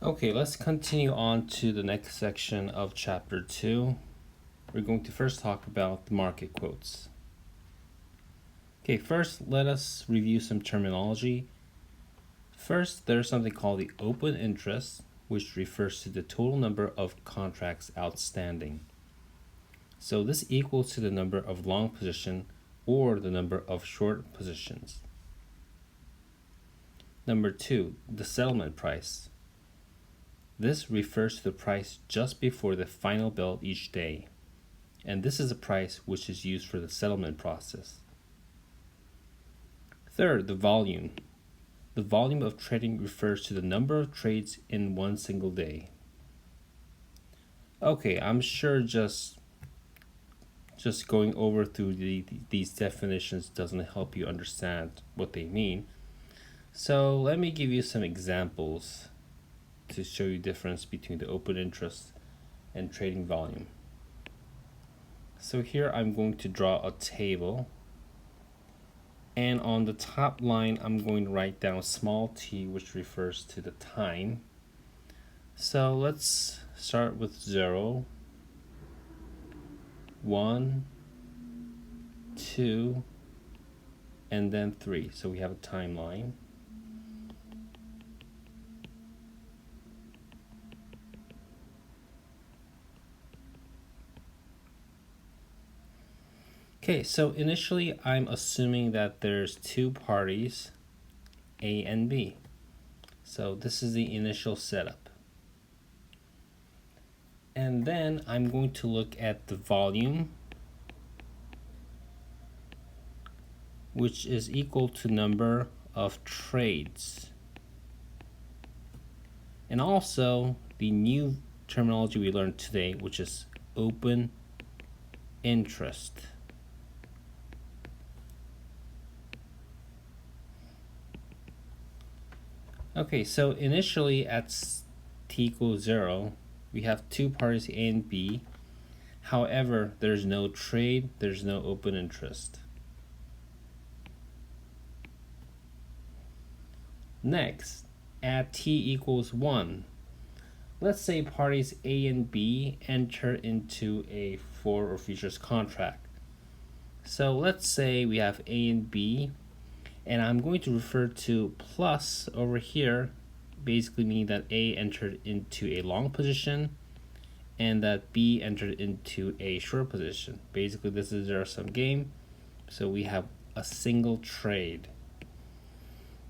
Okay, let's continue on to the next section of chapter 2. We're going to first talk about the market quotes. Okay, first let us review some terminology. First, there's something called the open interest, which refers to the total number of contracts outstanding. So this equals to the number of long position or the number of short positions. Number 2, the settlement price. This refers to the price just before the final bill each day, and this is a price which is used for the settlement process. Third, the volume. The volume of trading refers to the number of trades in one single day. Okay, I'm sure just going over through these definitions doesn't help you understand what they mean. So let me give you some examples to show you the difference between the open interest and trading volume. So here I'm going to draw a table, and on the top line I'm going to write down small t, which refers to the time. So let's start with 0, 1, 2, and then 3. So we have a timeline. Okay, so initially I'm assuming that there's two parties, A and B. So this is the initial setup. And then I'm going to look at the volume, which is equal to number of trades. And also the new terminology we learned today, which is open interest. Okay, so initially at t equals 0, we have two parties A and B. However, there's no trade, there's no open interest. Next, at t equals 1, let's say parties A and B enter into a forward or futures contract. So let's say we have A and B, and I'm going to refer to plus over here, basically meaning that A entered into a long position and that B entered into a short position. Basically, this is a zero-sum game, so we have a single trade.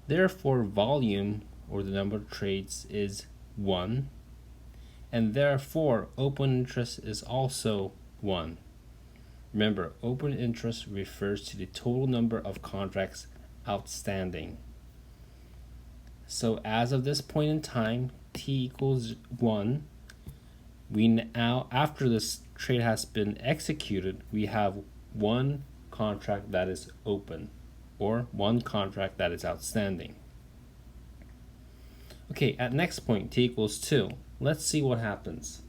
Therefore, volume, or the number of trades, is 1, and therefore open interest is also 1. Remember, open interest refers to the total number of contracts outstanding. So as of this point in time, t equals 1, we now, after this trade has been executed, we have one contract that is open, or one contract that is outstanding. Okay, at next point, t equals 2. Let's see what happens.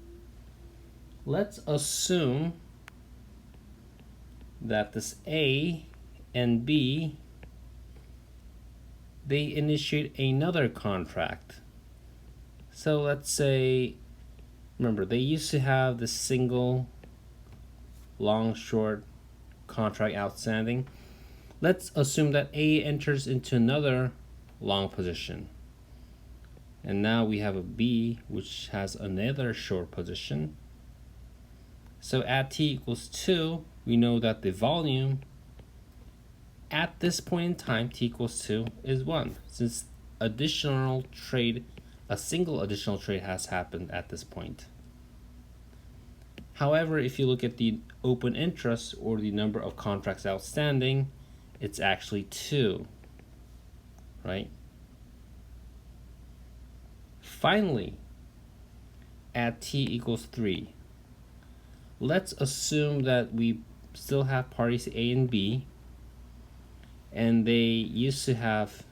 Let's assume that this A and B, they initiate another contract. So let's say, remember, they used to have the single long-short contract outstanding. Let's assume that A enters into another long position. And now we have a B, which has another short position. So at t equals 2, we know that the volume at this point in time, t equals 2, is 1, since a single additional trade has happened at this point. However, if you look at the open interest, or the number of contracts outstanding, it's actually 2, right? Finally, at t equals 3, let's assume that we still have parties A and B, and they used to have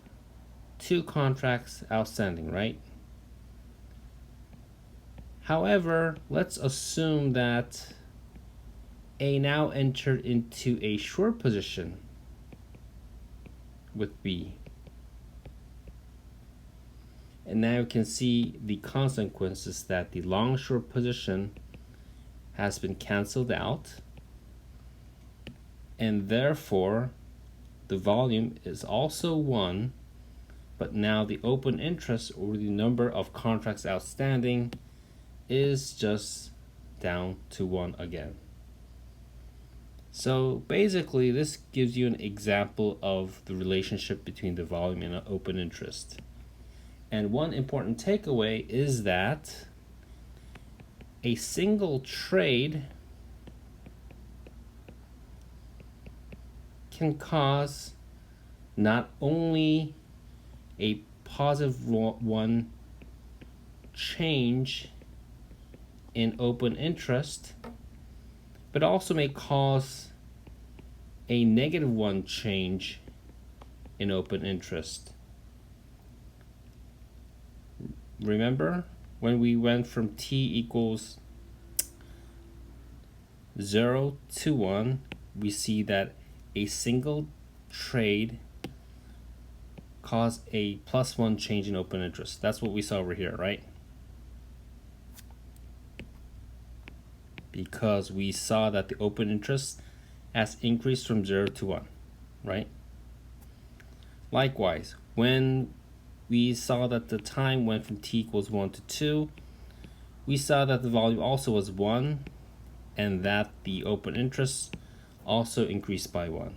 two contracts outstanding, right? However, let's assume that A now entered into a short position with B. And now you can see the consequences that the long short position has been canceled out, and therefore the volume is also 1, but now the open interest, or the number of contracts outstanding, is just down to 1 again. So basically this gives you an example of the relationship between the volume and open interest. And one important takeaway is that a single trade can cause not only a positive 1 change in open interest, but also may cause a negative 1 change in open interest. Remember when we went from t equals 0 to 1, we see that a single trade caused a +1 change in open interest. That's what we saw over here, right? Because we saw that the open interest has increased from 0 to 1, right? Likewise, when we saw that the time went from t equals 1 to 2, we saw that the volume also was 1, and that the open interest also increased by 1.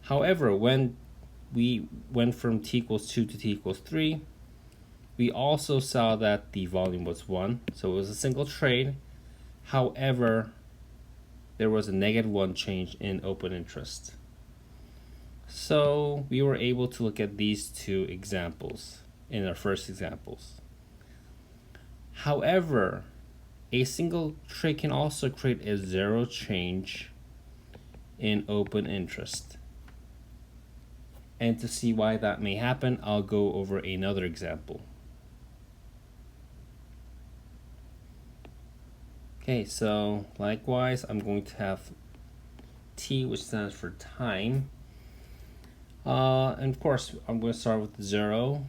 However, when we went from t equals 2 to t equals 3, we also saw that the volume was 1, so it was a single trade. However, there was a negative 1 change in open interest. So we were able to look at these two examples in our first examples. However, a single trade can also create a 0 change in open interest. And to see why that may happen, I'll go over another example. Okay, so likewise, I'm going to have t, which stands for time. And of course, I'm going to start with 0,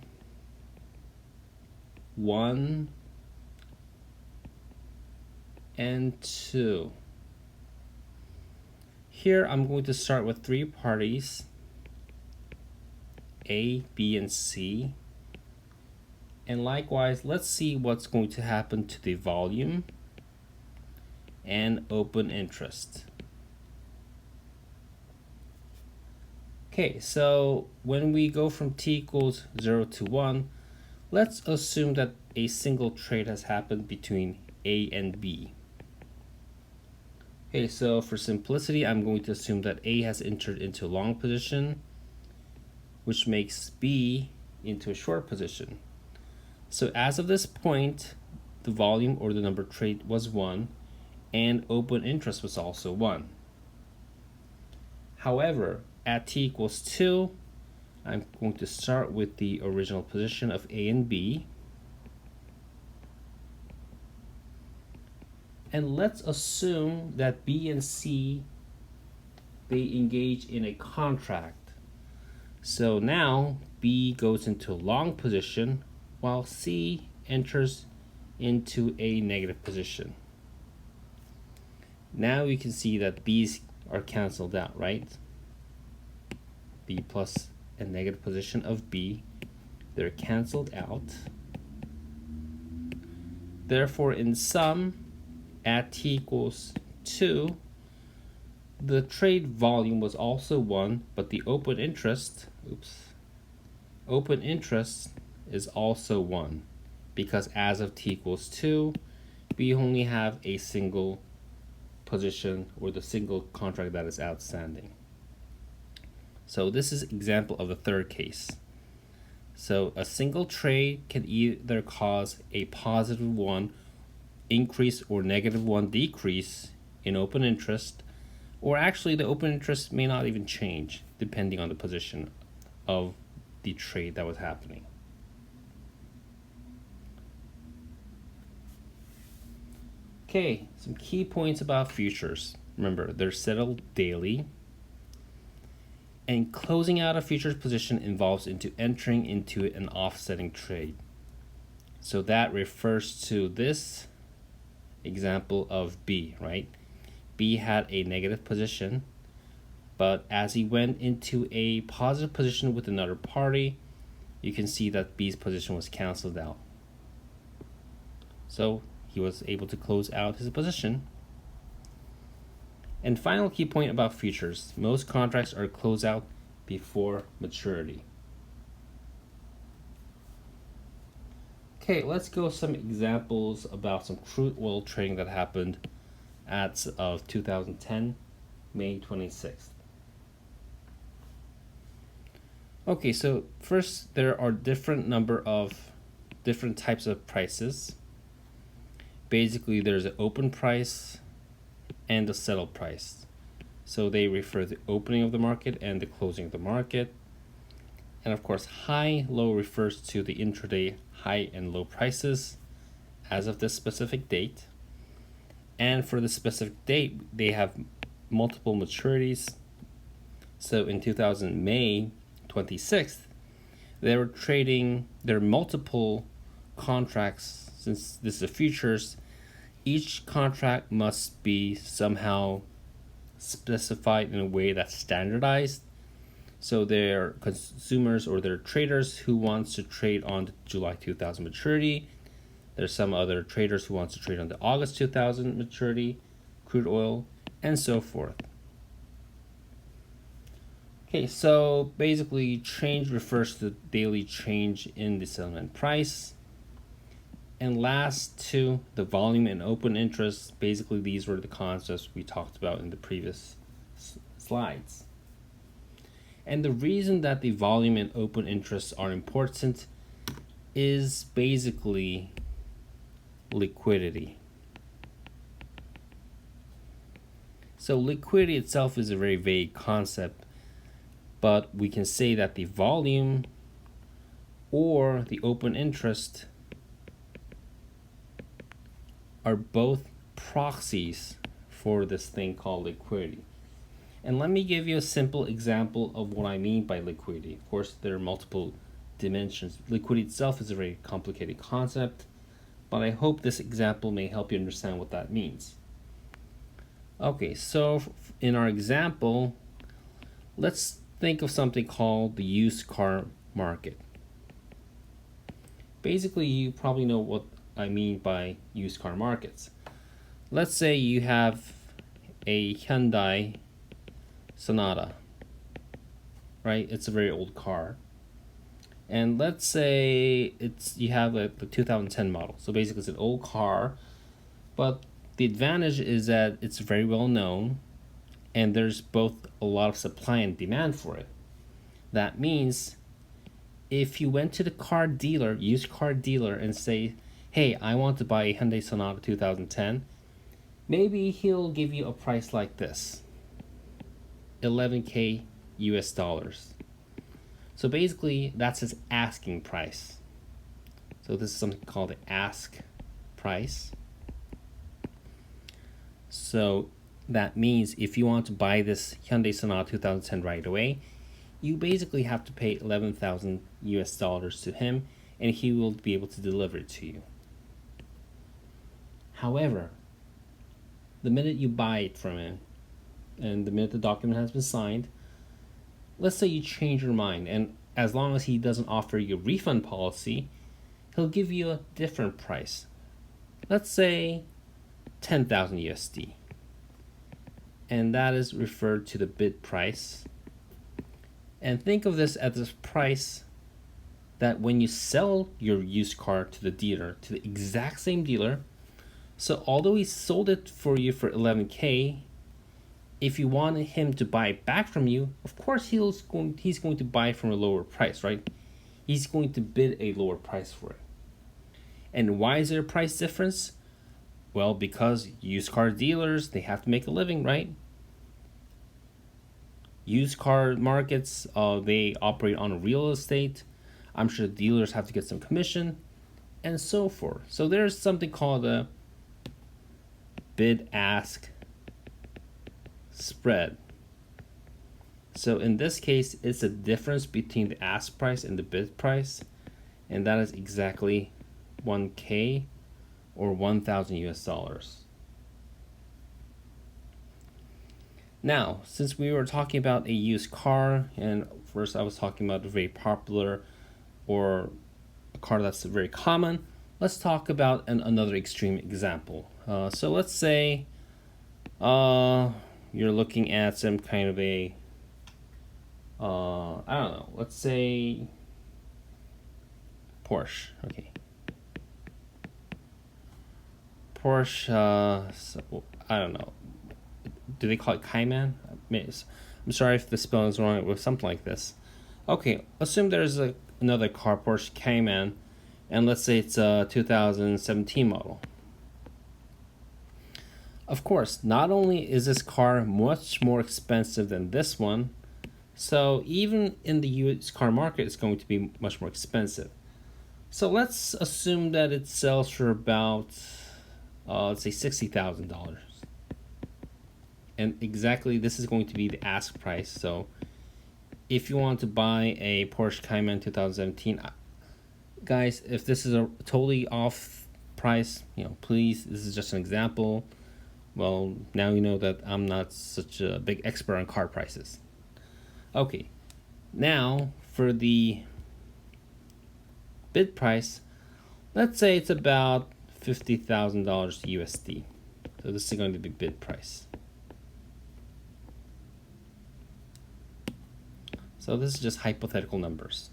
1, and 2. Here, I'm going to start with 3 parties, A, B, and C. And likewise, let's see what's going to happen to the volume and open interest. Okay, so when we go from t equals 0 to 1, let's assume that a single trade has happened between A and B. Okay, so for simplicity, I'm going to assume that A has entered into a long position, which makes B into a short position. So as of this point, the volume, or the number of trade, was 1, and open interest was also 1. However, at t equals 2, I'm going to start with the original position of A and B. And let's assume that B and C, they engage in a contract. So now B goes into a long position while C enters into a negative position. Now you can see that these are canceled out, right? B plus and negative position of B, they're canceled out. Therefore, in sum, at t equals 2, the trade volume was also 1, but the open interest, is also 1, because as of t equals 2, we only have a single position, or the single contract that is outstanding. So this is example of the third case. So a single trade can either cause a positive 1 increase or negative 1 decrease in open interest, or actually the open interest may not even change depending on the position of the trade that was happening. Okay, some key points about futures. Remember, they're settled daily, And closing out a futures position involves into entering into an offsetting trade. So that refers to this example of B, right? B had a negative position, but as he went into a positive position with another party, you can see that B's position was canceled out. So he was able to close out his position. And final key point about futures: most contracts are closed out before maturity. Okay, let's go some examples about some crude oil trading that happened as of 2010, May 26th. Okay, so first there are different types of prices. Basically, there's an open price and a settle price. So they refer to the opening of the market and the closing of the market. And of course, high-low refers to the intraday high and low prices as of this specific date. And for the specific date, they have multiple maturities. So in 2000, May 26th, they were trading their multiple contracts. Since this is a futures, each contract must be somehow specified in a way that's standardized. So they're consumers or they're traders who wants to trade on the July 2000 maturity. There's some other traders who wants to trade on the August 2000 maturity, crude oil, and so forth. Okay, so basically change refers to the daily change in the settlement price. And last two, the volume and open interest. Basically, these were the concepts we talked about in the previous slides. And the reason that the volume and open interests are important is basically liquidity. So liquidity itself is a very vague concept, but we can say that the volume or the open interest are both proxies for this thing called liquidity. And let me give you a simple example of what I mean by liquidity. Of course, there are multiple dimensions. Liquidity itself is a very complicated concept, but I hope this example may help you understand what that means. Okay, so in our example, let's think of something called the used car market. Basically, you probably know what I mean by used car markets. Let's say you have a Hyundai Sonata, right? It's a very old car. And let's say you have the 2010 model. So basically it's an old car, but the advantage is that it's very well known and there's both a lot of supply and demand for it. That means if you went to the car dealer, used car dealer, and say, hey, I want to buy a Hyundai Sonata 2010, maybe he'll give you a price like this, $11K US dollars. So basically that's his asking price. So this is something called the ask price. So that means if you want to buy this Hyundai Sonata 2010 right away, you basically have to pay 11,000 US dollars to him and he will be able to deliver it to you. However, the minute you buy it from him and the minute the document has been signed, let's say you change your mind, and as long as he doesn't offer you a refund policy, he'll give you a different price. Let's say 10,000 USD. And that is referred to the bid price. And think of this as this price that when you sell your used car to the dealer, to the exact same dealer, so although he sold it for you for 11K, if you want him to buy it back from you, of course he's going to buy from a lower price, right? He's going to bid a lower price for it. And why is there a price difference? Well, because used car dealers, they have to make a living, right? Used car markets, they operate on real estate. I'm sure dealers have to get some commission and so forth. So there's something called a bid-ask spread. So in this case, it's the difference between the ask price and the bid price, and that is exactly 1K or 1,000 US dollars. Now, since we were talking about a used car, and first I was talking about a very popular or a car that's very common, let's talk about another extreme example. So let's say you're looking at some kind of a, I don't know, let's say Porsche. Okay. Porsche, so, I don't know. Do they call it Cayman? I'm sorry if the spelling is wrong with something like this. Okay, assume there's another car, Porsche Cayman, and let's say it's a 2017 model. Of course, not only is this car much more expensive than this one, so even in the used car market, it's going to be much more expensive. So let's assume that it sells for about, let's say $60,000. And exactly this is going to be the ask price. So if you want to buy a Porsche Cayman 2017, guys, if this is a totally off price, please, this is just an example. Well, now you know that I'm not such a big expert on car prices. Okay, now for the bid price, let's say it's about $50,000 USD. So this is going to be bid price. So this is just hypothetical numbers.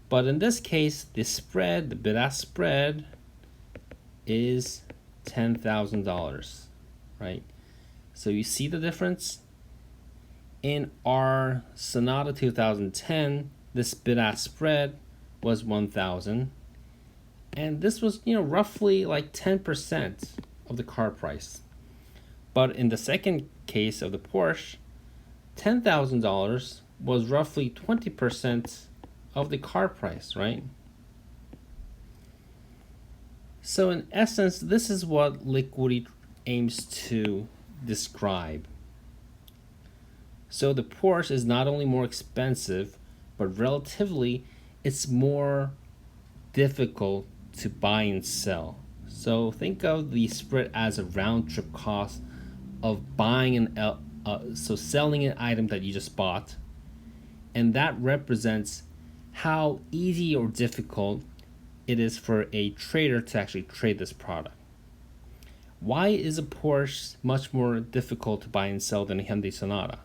But in this case, the spread, the bid-ask spread, is $10,000, right? So you see the difference? In our Sonata 2010, this bid-ask spread was 1,000, and this was, roughly like 10% of the car price. But in the second case of the Porsche, $10,000 was roughly 20% of the car price, right? So in essence, this is what liquidity aims to describe. So the Porsche is not only more expensive, but relatively it's more difficult to buy and sell. So think of the spread as a round trip cost of buying so selling an item that you just bought, and that represents how easy or difficult it is for a trader to actually trade this product. Why is a Porsche much more difficult to buy and sell than a Hyundai Sonata?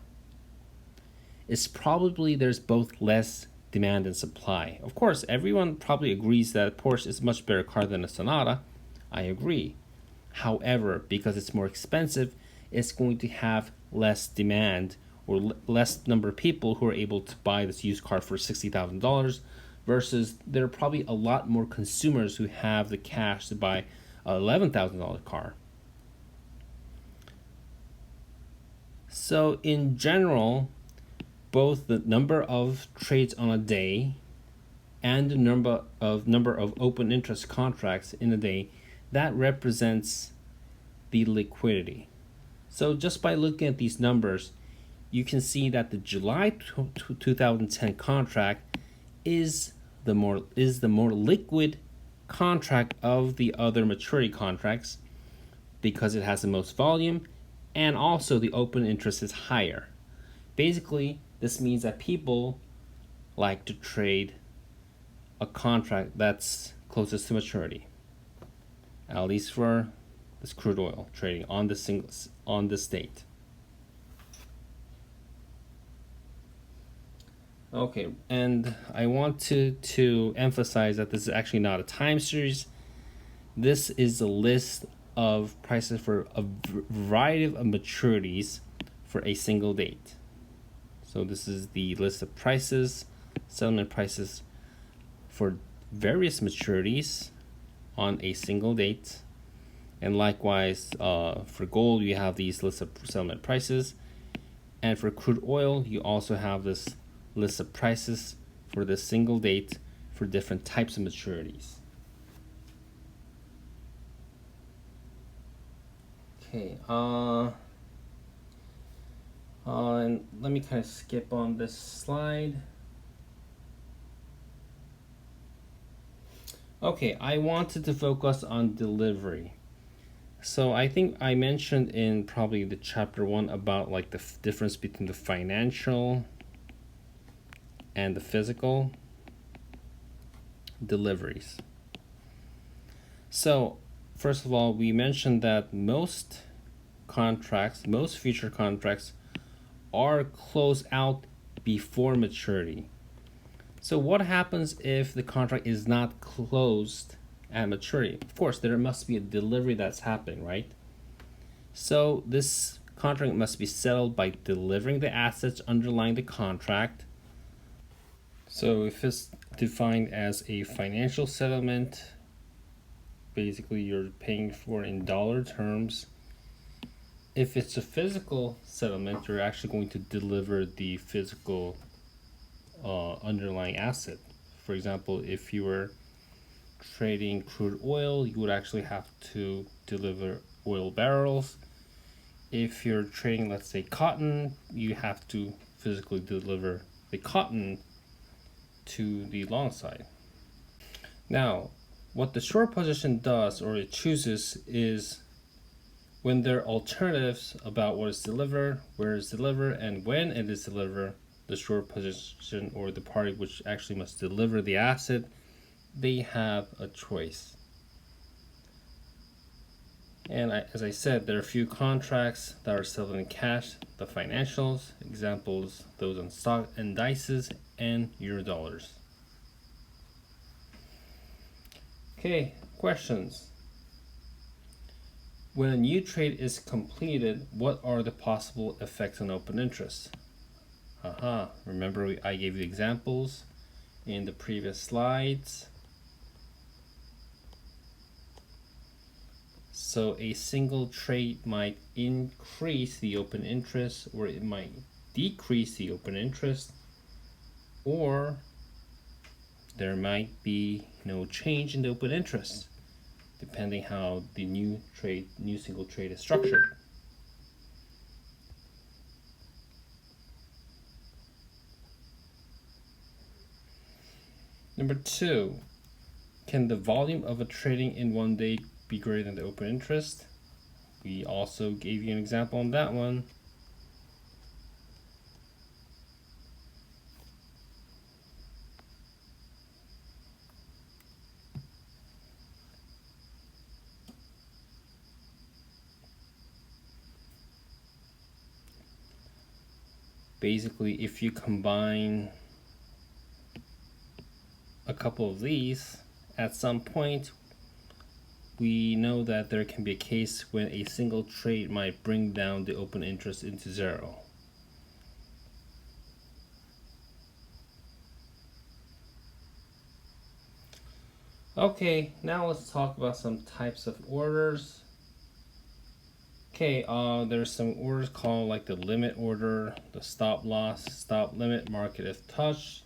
It's probably there's both less demand and supply. Of course, everyone probably agrees that a Porsche is a much better car than a Sonata. I agree. However, because it's more expensive, it's going to have less demand or less number of people who are able to buy this used car for $60,000 versus there are probably a lot more consumers who have the cash to buy an $11,000 car. So in general, both the number of trades on a day and the number of open interest contracts in a day, that represents the liquidity. So just by looking at these numbers, you can see that the July 2010 contract is the more liquid contract of the other maturity contracts because it has the most volume, and also the open interest is higher. Basically, this means that people like to trade a contract that's closest to maturity, at least for this crude oil trading on this date. Okay, and I want to emphasize that this is actually not a time series. This is a list of prices for a variety of maturities for a single date. So this is the list of prices, settlement prices for various maturities on a single date. And likewise, for gold, you have these lists of settlement prices. And for crude oil, you also have this list of prices for the single date for different types of maturities. Okay, And let me kind of skip on this slide. Okay, I wanted to focus on delivery. So I think I mentioned in probably the chapter 1 about like the difference between the financial and the physical deliveries. So first of all, we mentioned that most future contracts are closed out before maturity. So what happens if the contract is not closed at maturity? Of course, there must be a delivery that's happening, right? So this contract must be settled by delivering the assets underlying the contract. So if it's defined as a financial settlement, basically you're paying for in dollar terms. If it's a physical settlement, you're actually going to deliver the physical underlying asset. For example, if you were trading crude oil, you would actually have to deliver oil barrels. If you're trading, let's say, cotton, you have to physically deliver the cotton to the long side. Now, what the short position does, or it chooses, is when there are alternatives about what is delivered, where it's delivered, and when it is delivered, the short position or the party which actually must deliver the asset, they have a choice. And as I said, there are a few contracts that are settled in cash, the financials, examples, those on stock indices and Eurodollars. Okay, questions. When a new trade is completed, what are the possible effects on open interest? Remember I gave you examples in the previous slides. So a single trade might increase the open interest, or it might decrease the open interest, or there might be no change in the open interest, depending how the new single trade is structured. Number 2, can the volume of a trading in one day be greater than the open interest? We also gave you an example on that one. Basically, if you combine a couple of these, at some point we know that there can be a case when a single trade might bring down the open interest into zero. Okay, now let's talk about some types of orders. Okay, there's some orders called like the limit order, the stop loss, stop limit, market if touched,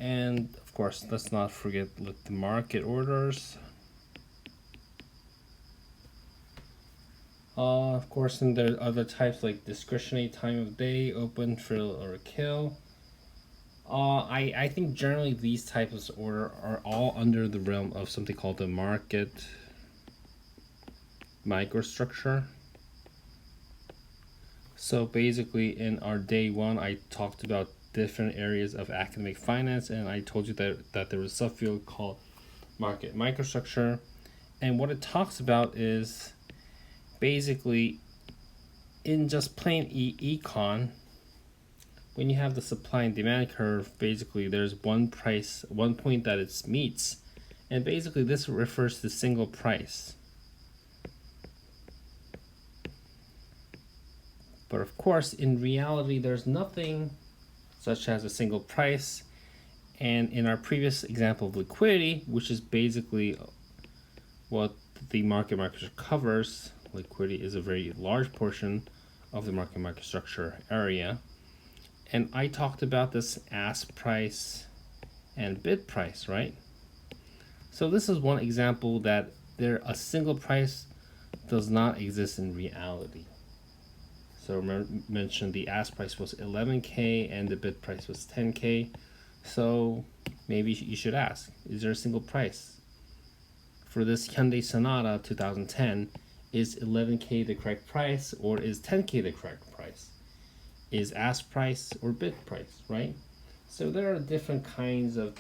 and of course let's not forget the market orders. Of course, and there are other types like discretionary, time of day, open, fill, or kill. I think generally these types of order are all under the realm of something called the market microstructure. So basically in our day 1, I talked about different areas of academic finance, and I told you that there was a subfield called market microstructure. And what it talks about is basically in just plain econ, when you have the supply and demand curve, basically there's one point that it meets, and basically this refers to single price. But of course, in reality, there's nothing such as a single price. And in our previous example of liquidity, which is basically what the market microstructure covers, liquidity is a very large portion of the market microstructure area. And I talked about this ask price and bid price, right? So this is one example that a single price does not exist in reality. So remember, mentioned the ask price was 11K and the bid price was 10K. So maybe you should ask, is there a single price? For this Hyundai Sonata 2010, is 11K the correct price or is 10K the correct price? Is ask price or bid price, right? So there are different kinds of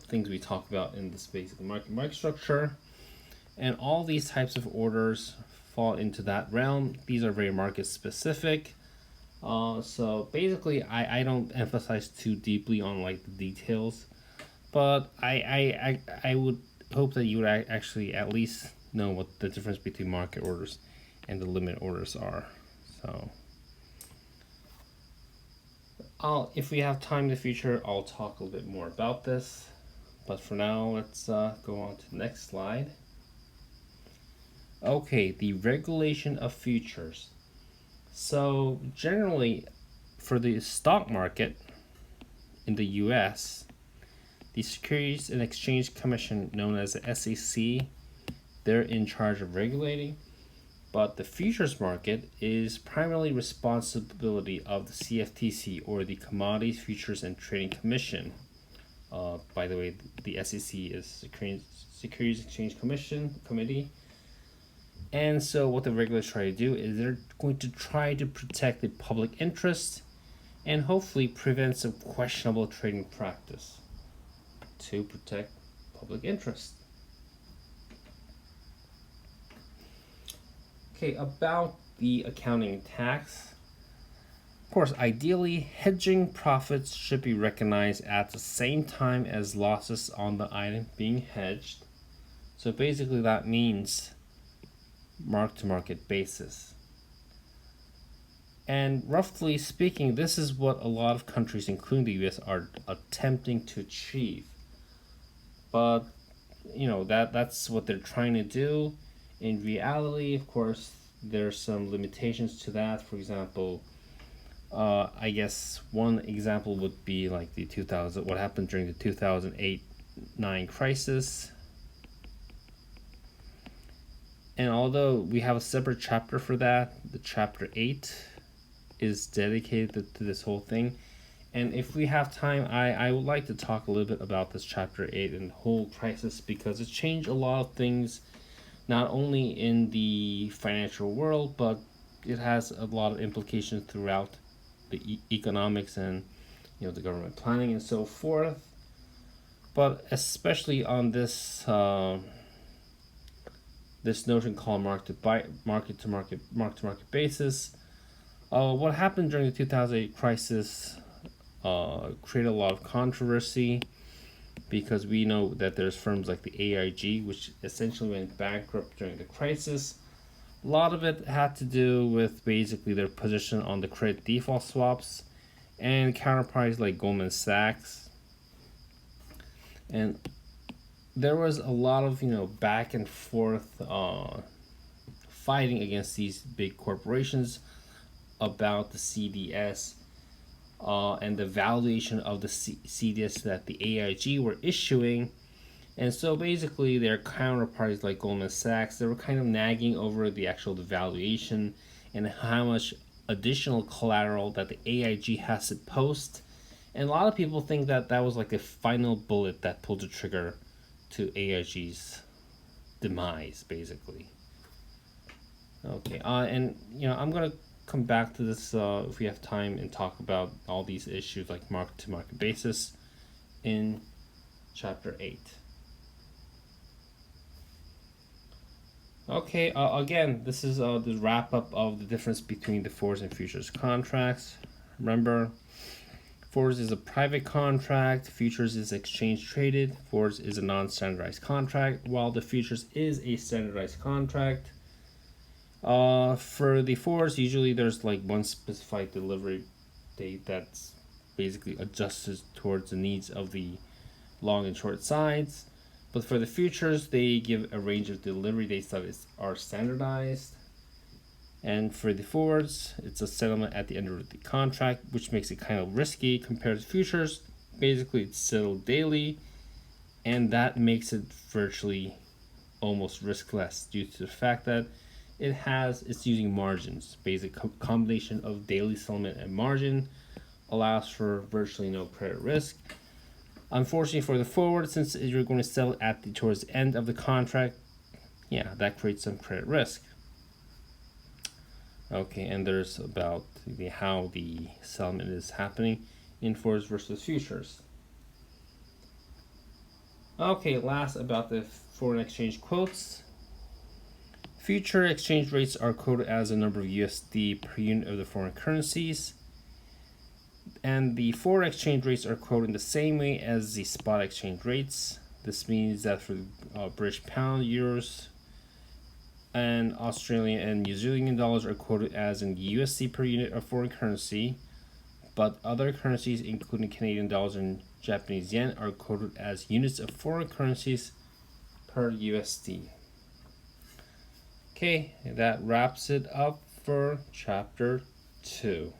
things we talk about in this basic market structure, and all these types of orders fall into that realm. These are very market specific. So basically, I don't emphasize too deeply on like the details, but I would hope that you would actually at least know what the difference between market orders and the limit orders are. So if we have time in the future, I'll talk a little bit more about this. But for now, let's go on to the next slide. Okay, the regulation of futures. So generally, for the stock market in the US, the Securities and Exchange Commission, known as the SEC, they're in charge of regulating. But the futures market is primarily responsibility of the CFTC, or the Commodities Futures and Trading Commission. By the way, the SEC is Securities Exchange Committee. And so what the regulators try to do is they're going to try to protect the public interest and hopefully prevent some questionable trading practice to protect public interest. Okay, about the accounting tax. Of course, ideally, hedging profits should be recognized at the same time as losses on the item being hedged. So basically that means mark-to-market basis. And roughly speaking, this is what a lot of countries, including the US, are attempting to achieve. But that's what they're trying to do. In reality, of course, there's some limitations to that. For example, I guess one example would be like what happened during the 2008-9 crisis. And although we have a separate chapter for that, the chapter 8 is dedicated to this whole thing. And if we have time, I would like to talk a little bit about this chapter 8 and the whole crisis, because it changed a lot of things, not only in the financial world, but it has a lot of implications throughout the economics and the government planning and so forth. But especially on this this notion called market to market basis. What happened during the 2008 crisis created a lot of controversy, because we know that there's firms like the AIG, which essentially went bankrupt during the crisis. A lot of it had to do with basically their position on the credit default swaps and counterparties like Goldman Sachs. And there was a lot of back and forth fighting against these big corporations about the CDS and the valuation of the CDS that the AIG were issuing. And so basically their counterparties like Goldman Sachs, they were kind of nagging over the valuation and how much additional collateral that the AIG has to post. And a lot of people think that that was like the final bullet that pulled the trigger to AIG's demise, basically. Okay, and I'm gonna come back to this if we have time and talk about all these issues like market-to-market basis in chapter 8. Okay, again, this is the wrap-up of the difference between the forwards and futures contracts. Remember, forwards is a private contract, futures is exchange traded, forwards is a non-standardized contract, while the futures is a standardized contract. For the forwards, usually there's like one specified delivery date that's basically adjusted towards the needs of the long and short sides. But for the futures, they give a range of delivery dates that are standardized. And for the forwards, it's a settlement at the end of the contract, which makes it kind of risky compared to futures. Basically, it's settled daily, and that makes it virtually almost riskless due to the fact that it's using margins. Basic combination of daily settlement and margin allows for virtually no credit risk. Unfortunately for the forward, since you're going to sell towards the end of the contract, yeah, that creates some credit risk. Okay, and there's about how the settlement is happening in forwards versus futures. Okay, last about the foreign exchange quotes. Future exchange rates are quoted as a number of USD per unit of the foreign currencies. And the forward exchange rates are quoted in the same way as the spot exchange rates. This means that for British pound, euros, and Australian and New Zealand dollars are quoted as in USD per unit of foreign currency, but other currencies, including Canadian dollars and Japanese yen, are quoted as units of foreign currencies per USD. Okay, that wraps it up for chapter 2.